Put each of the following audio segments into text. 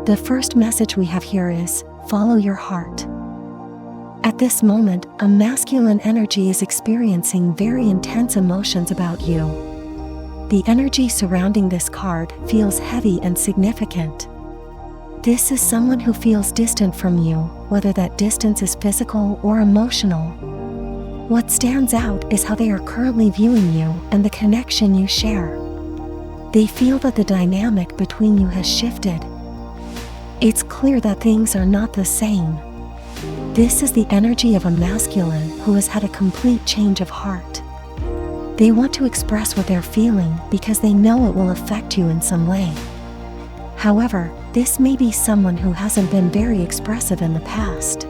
The first message we have here is, follow your heart. At this moment, a masculine energy is experiencing very intense emotions about you. The energy surrounding this card feels heavy and significant. This is someone who feels distant from you, whether that distance is physical or emotional. What stands out is how they are currently viewing you and the connection you share. They feel that the dynamic between you has shifted. It's clear that things are not the same. This is the energy of a masculine who has had a complete change of heart. They want to express what they're feeling because they know it will affect you in some way. However, this may be someone who hasn't been very expressive in the past.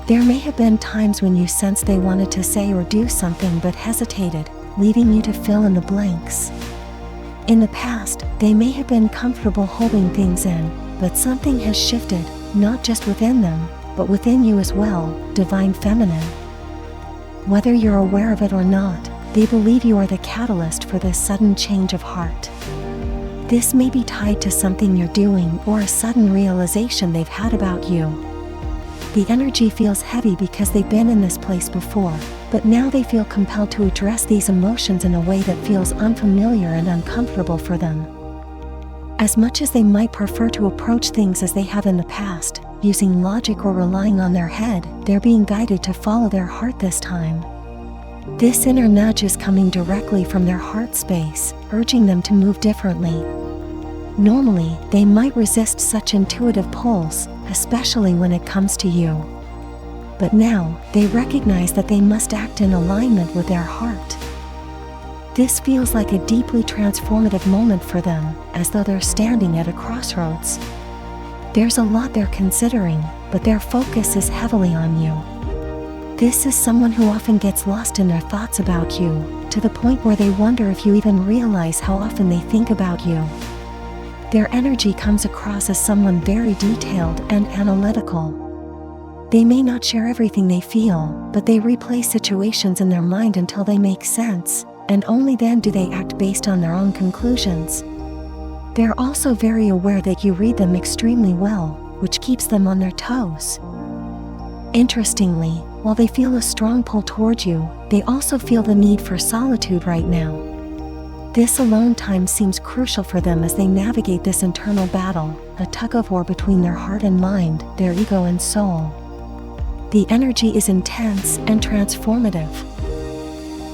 There may have been times when you sensed they wanted to say or do something but hesitated, leaving you to fill in the blanks. In the past, they may have been comfortable holding things in, but something has shifted, not just within them, but within you as well, divine feminine. Whether you're aware of it or not, they believe you are the catalyst for this sudden change of heart. This may be tied to something you're doing or a sudden realization they've had about you. The energy feels heavy because they've been in this place before, but now they feel compelled to address these emotions in a way that feels unfamiliar and uncomfortable for them. As much as they might prefer to approach things as they have in the past, using logic or relying on their head, they're being guided to follow their heart this time. This inner nudge is coming directly from their heart space, urging them to move differently. Normally, they might resist such intuitive pulls, especially when it comes to you. But now, they recognize that they must act in alignment with their heart. This feels like a deeply transformative moment for them, as though they're standing at a crossroads. There's a lot they're considering, but their focus is heavily on you. This is someone who often gets lost in their thoughts about you, to the point where they wonder if you even realize how often they think about you. Their energy comes across as someone very detailed and analytical. They may not share everything they feel, but they replay situations in their mind until they make sense, and only then do they act based on their own conclusions. They're also very aware that you read them extremely well, which keeps them on their toes. Interestingly, while they feel a strong pull toward you, they also feel the need for solitude right now. This alone time seems crucial for them as they navigate this internal battle, a tug-of-war between their heart and mind, their ego and soul. The energy is intense and transformative.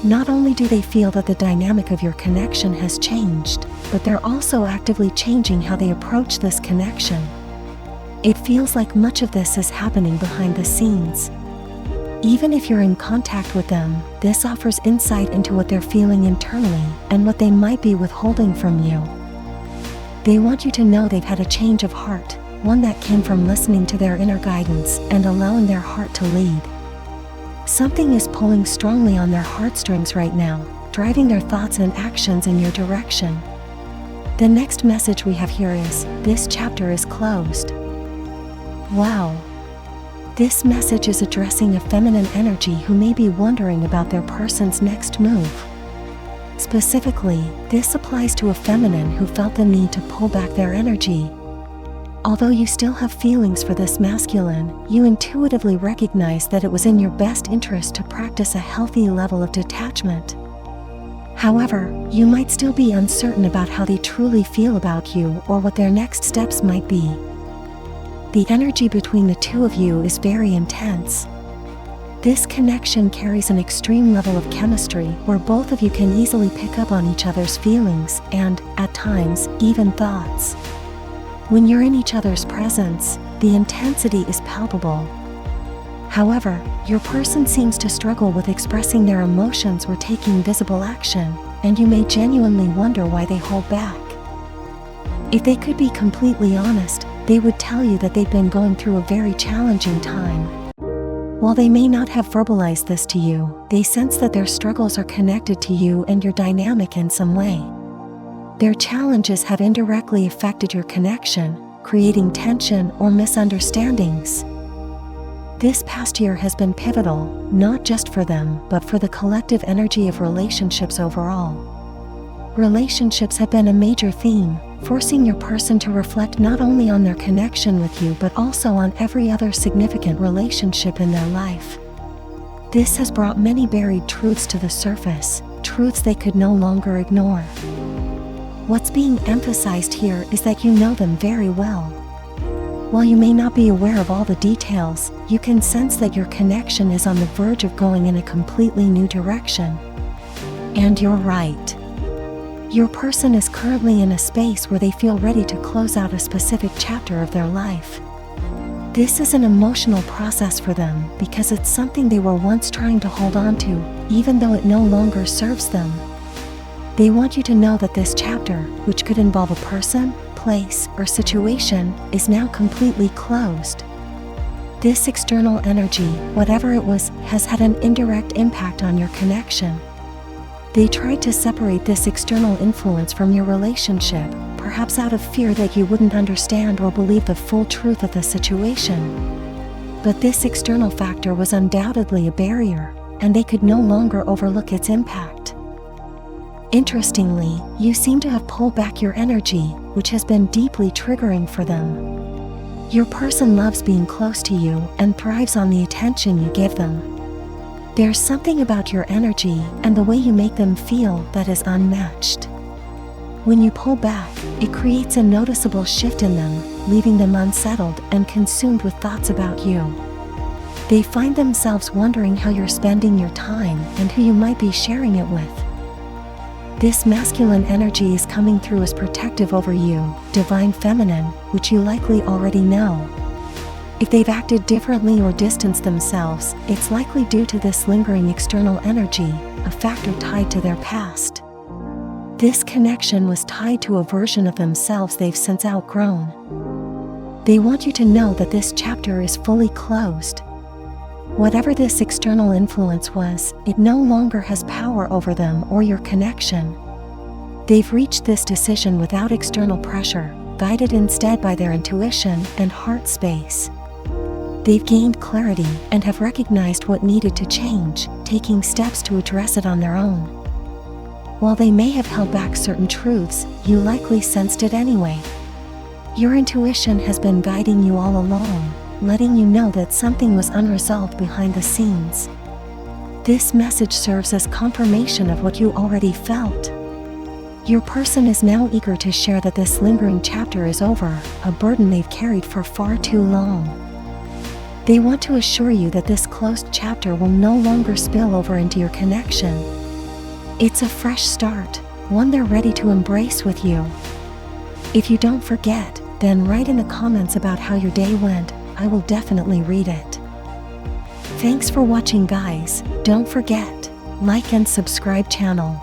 Not only do they feel that the dynamic of your connection has changed, but they're also actively changing how they approach this connection. It feels like much of this is happening behind the scenes. Even if you're in contact with them, this offers insight into what they're feeling internally and what they might be withholding from you. They want you to know they've had a change of heart, one that came from listening to their inner guidance and allowing their heart to lead. Something is pulling strongly on their heartstrings right now, driving their thoughts and actions in your direction. The next message we have here is, this chapter is closed. Wow. This message is addressing a feminine energy who may be wondering about their person's next move. Specifically, this applies to a feminine who felt the need to pull back their energy. Although you still have feelings for this masculine, you intuitively recognize that it was in your best interest to practice a healthy level of detachment. However, you might still be uncertain about how they truly feel about you or what their next steps might be. The energy between the two of you is very intense. This connection carries an extreme level of chemistry where both of you can easily pick up on each other's feelings and, at times, even thoughts. When you're in each other's presence, the intensity is palpable. However, your person seems to struggle with expressing their emotions or taking visible action, and you may genuinely wonder why they hold back. If they could be completely honest, they would tell you that they've been going through a very challenging time. While they may not have verbalized this to you, they sense that their struggles are connected to you and your dynamic in some way. Their challenges have indirectly affected your connection, creating tension or misunderstandings. This past year has been pivotal, not just for them, but for the collective energy of relationships overall. Relationships have been a major theme, forcing your person to reflect not only on their connection with you but also on every other significant relationship in their life. This has brought many buried truths to the surface, truths they could no longer ignore. What's being emphasized here is that you know them very well. While you may not be aware of all the details, you can sense that your connection is on the verge of going in a completely new direction. And you're right. Your person is currently in a space where they feel ready to close out a specific chapter of their life. This is an emotional process for them because it's something they were once trying to hold on to, even though it no longer serves them. They want you to know that this chapter, which could involve a person, place, or situation, is now completely closed. This external energy, whatever it was, has had an indirect impact on your connection. They tried to separate this external influence from your relationship, perhaps out of fear that you wouldn't understand or believe the full truth of the situation. But this external factor was undoubtedly a barrier, and they could no longer overlook its impact. Interestingly, you seem to have pulled back your energy, which has been deeply triggering for them. Your person loves being close to you and thrives on the attention you give them. There's something about your energy and the way you make them feel that is unmatched. When you pull back, it creates a noticeable shift in them, leaving them unsettled and consumed with thoughts about you. They find themselves wondering how you're spending your time and who you might be sharing it with. This masculine energy is coming through as protective over you, divine feminine, which you likely already know. If they've acted differently or distanced themselves, it's likely due to this lingering external energy, a factor tied to their past. This connection was tied to a version of themselves they've since outgrown. They want you to know that this chapter is fully closed. Whatever this external influence was, it no longer has power over them or your connection. They've reached this decision without external pressure, guided instead by their intuition and heart space. They've gained clarity and have recognized what needed to change, taking steps to address it on their own. While they may have held back certain truths, you likely sensed it anyway. Your intuition has been guiding you all along, letting you know that something was unresolved behind the scenes. This message serves as confirmation of what you already felt. Your person is now eager to share that this lingering chapter is over, a burden they've carried for far too long. They want to assure you that this closed chapter will no longer spill over into your connection. It's a fresh start, one they're ready to embrace with you. If you don't forget, then write in the comments about how your day went. I will definitely read it. Thanks for watching, guys. Don't forget, like and subscribe channel.